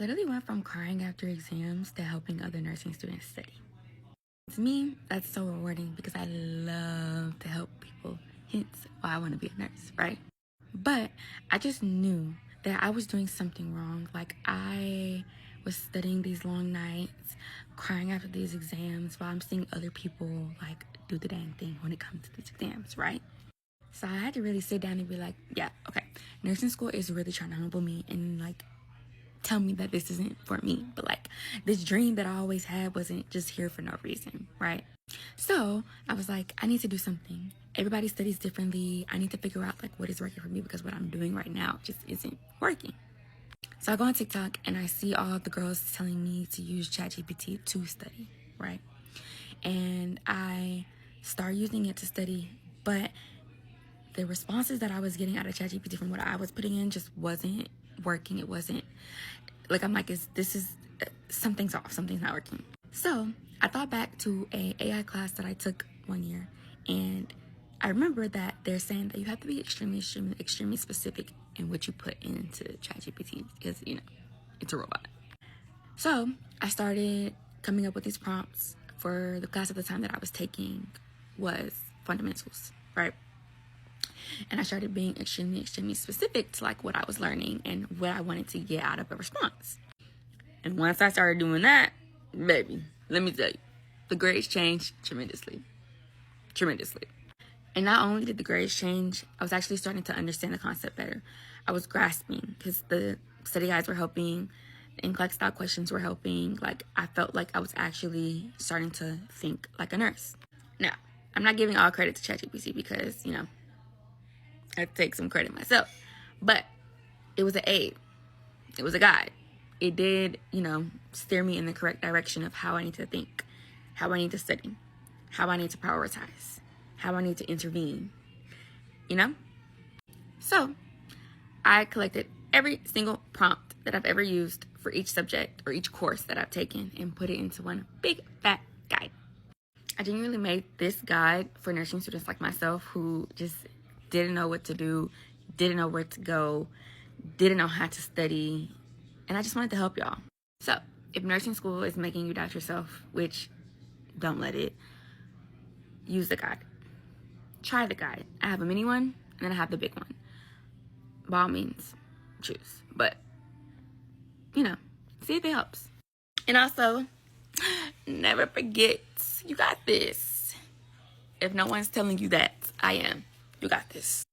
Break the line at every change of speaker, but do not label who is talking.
literally went from crying after exams to helping other nursing students study. To me, that's so rewarding because I love to help people, hence why I want to be a nurse, right? But I just knew that I was doing something wrong. Like, I was studying these long nights, crying after these exams while I'm seeing other people like do the dang thing when it comes to these exams, right? So I had to really sit down and be like, yeah, okay, nursing school is really trying to humble me and like tell me that this isn't for me. But like, this dream that I always had wasn't just here for no reason, right? So I was like, I need to do something. Everybody studies differently. I need to figure out like what is working for me because what I'm doing right now just isn't working. So I go on TikTok and I see all the girls telling me to use ChatGPT to study, right? And I start using it to study, but the responses that I was getting out of ChatGPT from what I was putting in just wasn't working. It wasn't like, I'm like, something's off, something's not working. So I thought back to a AI class that I took one year, and I remember that they're saying that you have to be extremely specific in what you put into ChatGPT because, it's a robot. So I started coming up with these prompts for the class at the time that I was taking was fundamentals, right? And I started being extremely specific to like what I was learning and what I wanted to get out of a response. And once I started doing that, baby, let me tell you, the grades changed tremendously. And not only did the grades change, I was actually starting to understand the concept better. I was grasping because the study guides were helping, the NCLEX style questions were helping. Like, I felt like I was actually starting to think like a nurse. Now, I'm not giving all credit to ChatGPT because, I take some credit myself. But it was an aid. It was a guide. It did, steer me in the correct direction of how I need to think, how I need to study, how I need to prioritize, how I need to intervene, So I collected every single prompt that I've ever used for each subject or each course that I've taken and put it into one big fat guide. I genuinely made this guide for nursing students like myself who just didn't know what to do, didn't know where to go, didn't know how to study, and I just wanted to help y'all. So, if nursing school is making you doubt yourself, which don't let it, use the guide. Try the guide. I have a mini one, and then I have the big one. By all means, choose. But, see if it helps. And also, never forget, you got this. If no one's telling you that, I am. You got this.